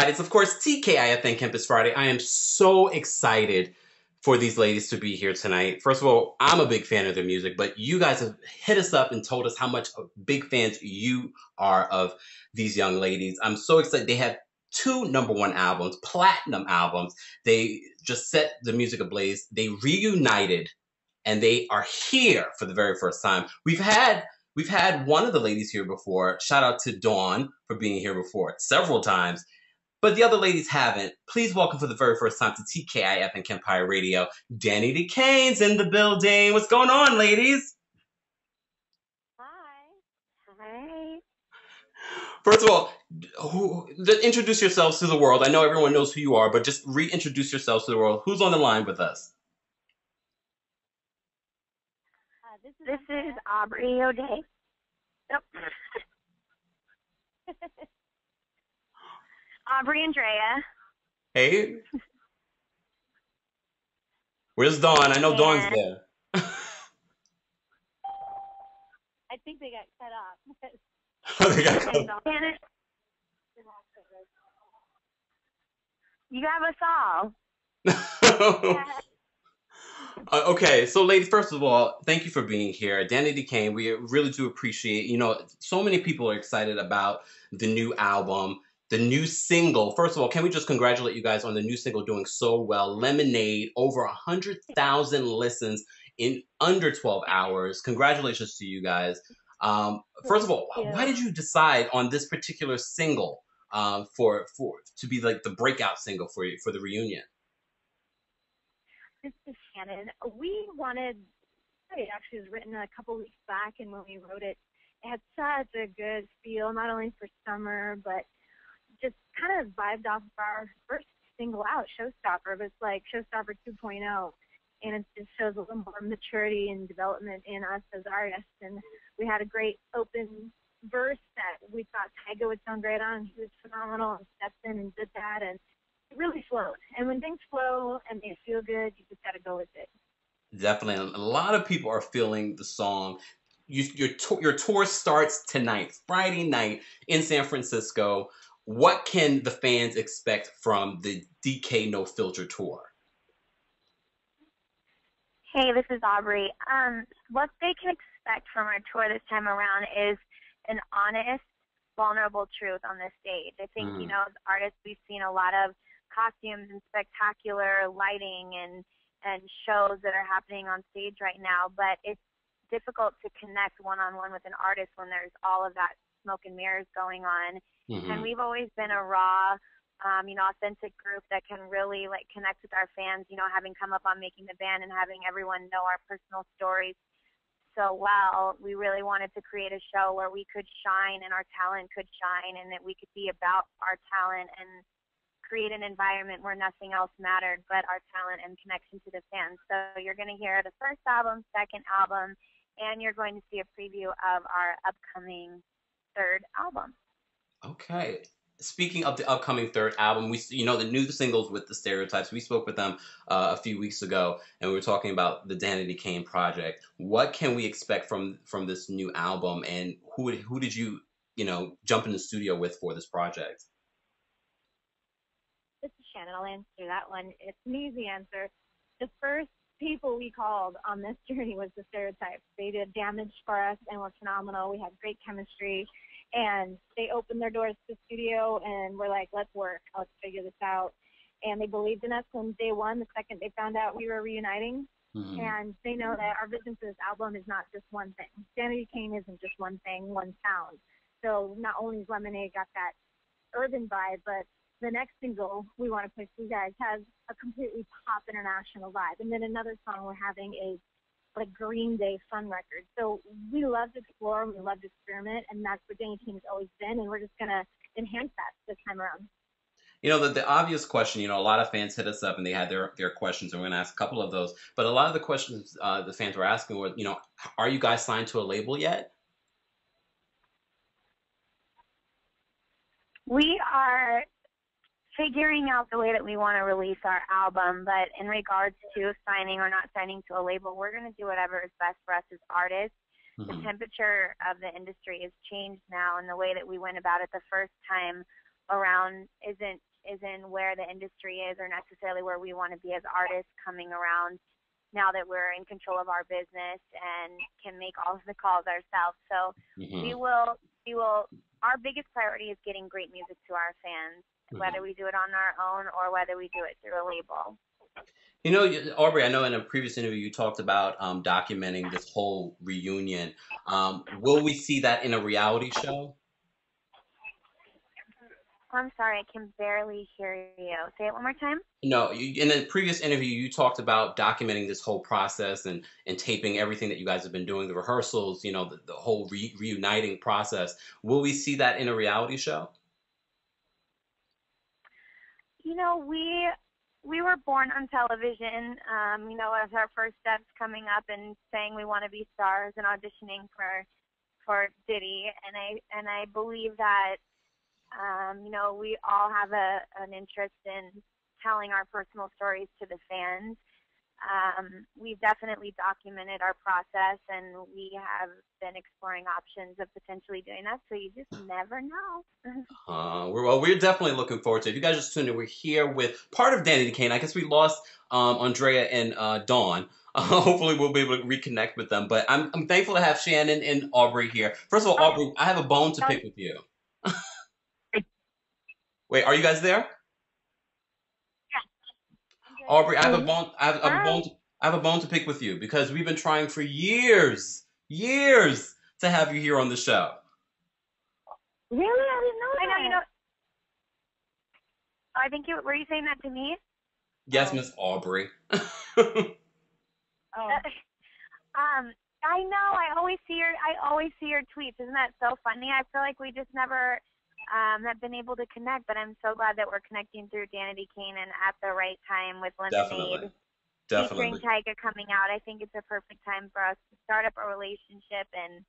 Friday. It's, of course, TKIF Campus Friday. I am so excited for these ladies to be here tonight. First of all, I'm a big fan of their music, but you guys have hit us up and told us how much big fans you are of these young ladies. I'm so excited. They have two #1 albums, platinum albums. They just set the music ablaze. They reunited and they are here for the very first time. We've had one of the ladies here before. Shout out to Dawn for being here before several times. But the other ladies haven't. Please welcome for the very first time to TKIF and KEMPIRE Radio, Danity Kane's in the building. What's going on, ladies? Hi. Hi. First of all, introduce yourselves to the world. I know everyone knows who you are, but just reintroduce yourselves to the world. Who's on the line with us? This is Aubrey O'Day. Yep. Aubrey Andrea. Hey. Where's Dawn? I know Dawn's there. I think they got cut off. They got cut off. You have us all. Okay, so ladies, first of all, thank you for being here. Danity Kane, we really do appreciate, so many people are excited about the new album, the new single. First of all, can we just congratulate you guys on the new single doing so well? Lemonade, over 100,000 listens in under 12 hours. Congratulations to you guys. First of all, why did you decide on this particular single to be like the breakout single for you for the reunion? This is Shannon. It actually was written a couple weeks back, and when we wrote it, it had such a good feel, not only for summer, but just kind of vibed off of our first single out, Showstopper. But it's like Showstopper 2.0, and it just shows a little more maturity and development in us as artists. And we had a great open verse that we thought Tyga would sound great on. He was phenomenal and stepped in and did that, and it really flowed. And when things flow and they feel good, you just got to go with it. Definitely. A lot of people are feeling the song. Your tour starts tonight, Friday night in San Francisco. What can the fans expect from the DK No Filter tour? Hey, this is Aubrey. What they can expect from our tour this time around is an honest, vulnerable truth on this stage. I think, as artists, we've seen a lot of costumes and spectacular lighting and shows that are happening on stage right now, but it's difficult to connect one-on-one with an artist when there's all of that smoke and mirrors going on. And we've always been a raw, authentic group that can really connect with our fans, having come up on Making the Band and having everyone know our personal stories so well. We really wanted to create a show where we could shine and our talent could shine, and that we could be about our talent and create an environment where nothing else mattered but our talent and connection to the fans. So you're going to hear the first album, second album, and you're going to see a preview of our upcoming third album. Okay. Speaking of the upcoming third album, the new singles with the Stereotypes. We spoke with them a few weeks ago, and we were talking about the Danity Kane project. What can we expect from this new album, and who did you jump in the studio with for this project? This is Shannon. I'll answer that one. It's an easy answer. The first people we called on this journey was the Stereotypes. They did damage for us and were phenomenal. We had great chemistry, and they opened their doors to the studio, and we're like, let's work. Let's figure this out. And they believed in us from day one, the second they found out we were reuniting. And they know that our vision for this album is not just one thing. Danity Kane isn't just one thing, one sound. So not only has Lemonade got that urban vibe, but the next single we want to push to you guys has a completely pop international vibe. And then another song we're having is like Green Day fun record. So we love to explore, we love to experiment, and that's what Danity Kane has always been, and we're just going to enhance that this time around. The obvious question, a lot of fans hit us up and they had their questions, and we're going to ask a couple of those. But a lot of the questions the fans were asking were, are you guys signed to a label yet? We are figuring out the way that we want to release our album, but in regards to signing or not signing to a label, we're going to do whatever is best for us as artists. The temperature of the industry has changed now, and the way that we went about it the first time around isn't where the industry is or necessarily where we want to be as artists coming around now that we're in control of our business and can make all of the calls ourselves. So Mm-hmm. we will our biggest priority is getting great music to our fans, whether we do it on our own or whether we do it through a label. You know, Aubrey, I know in a previous interview you talked about documenting this whole reunion. Will we see that in a reality show? I'm sorry, I can barely hear you. Say it one more time. No, in a previous interview you talked about documenting this whole process and taping everything that you guys have been doing, the rehearsals, you know, the whole reuniting process. Will we see that in a reality show? You know, we were born on television, you know, as our first steps coming up and saying we want to be stars and auditioning for Diddy, and I believe that you know, we all have an interest in telling our personal stories to the fans. We've definitely documented our process, and we have been exploring options of potentially doing that. So you just never know. We're definitely looking forward to it. If you guys just tuned in, we're here with part of Danity Kane. I guess we lost Andrea and Dawn. Hopefully we'll be able to reconnect with them. But I'm thankful to have Shannon and Aubrey here. First of all, Aubrey, I have a bone to pick with you. Wait, are you guys there? Aubrey, I have a bone. I have a bone to pick with you because we've been trying for years to have you here on the show. Really, I didn't know that. I know, you know. I think you were you saying that to me? Yes, Miss Aubrey. I know. I always see your tweets. Isn't that so funny? I feel like we just never have been able to connect, but I'm so glad that we're connecting through Danity Kane and at the right time with Lemonade. Definitely. Featuring Tyga coming out. I think it's a perfect time for us to start up a relationship and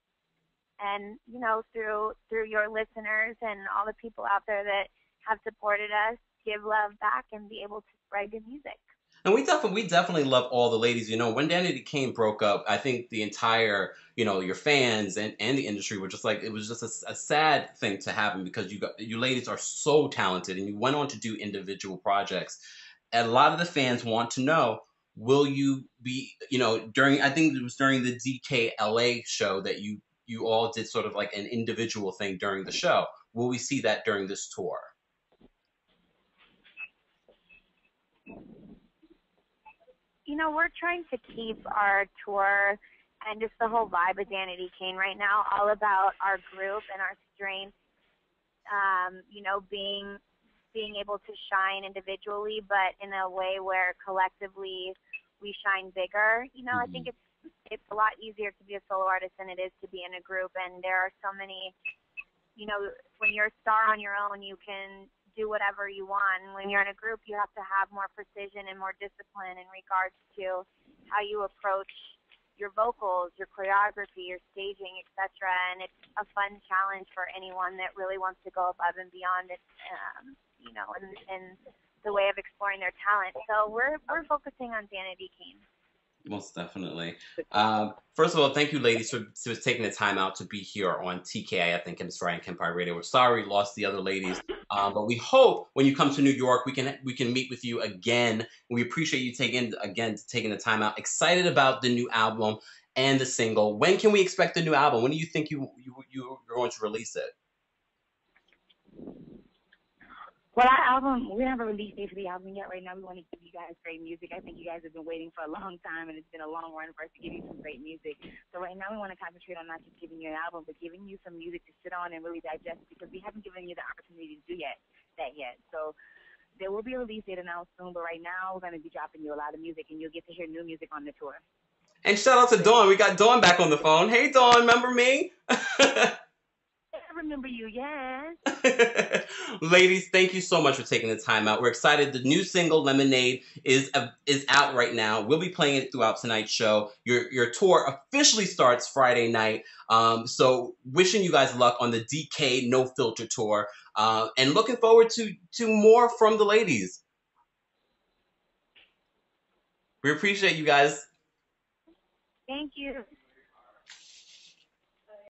you know, through your listeners and all the people out there that have supported us, give love back and be able to spread good music. And we definitely love all the ladies. You know, when Danity Kane broke up, I think the entire, you know, your fans and the industry were just like, it was just a sad thing to happen because you ladies are so talented and you went on to do individual projects. And a lot of the fans want to know, will you be, you know, I think it was during the DKLA show that you all did sort of like an individual thing during the show. Will we see that during this tour? You know, we're trying to keep our tour and just the whole vibe of Danity Kane right now all about our group and our strengths, you know, being able to shine individually, but in a way where collectively we shine bigger. You know, I think it's a lot easier to be a solo artist than it is to be in a group, and there are so many, you know, when you're a star on your own, you can do whatever you want. And when you're in a group, you have to have more precision and more discipline in regards to how you approach your vocals, your choreography, your staging, etc. And it's a fun challenge for anyone that really wants to go above and beyond it, you know, in the way of exploring their talent. So we're focusing on Danity Kane. Most definitely. First of all, thank you, ladies, for taking the time out to be here on TKI. I think KEMPIRE and KEMPIRE Radio. We're sorry we lost the other ladies, but we hope when you come to New York, we can meet with you again. We appreciate you taking the time out. Excited about the new album and the single. When can we expect the new album? When do you think you're going to release it? Well, our album, we don't have a release date for the album yet. Right now, we want to give you guys great music. I think you guys have been waiting for a long time, and it's been a long run for us to give you some great music. So right now, we want to concentrate on not just giving you an album, but giving you some music to sit on and really digest, because we haven't given you the opportunity to do that yet. So there will be a release date announced soon, but right now, we're going to be dropping you a lot of music, and you'll get to hear new music on the tour. And shout out to Dawn. We got Dawn back on the phone. Hey, Dawn, remember me? I remember you, yes. Ladies, thank you so much for taking the time out. We're excited. The new single Lemonade is out right now. We'll be playing it throughout tonight's show. Your tour officially starts Friday night. So wishing you guys luck on the DK No Filter tour, and looking forward to more from the ladies. We appreciate you guys. Thank you.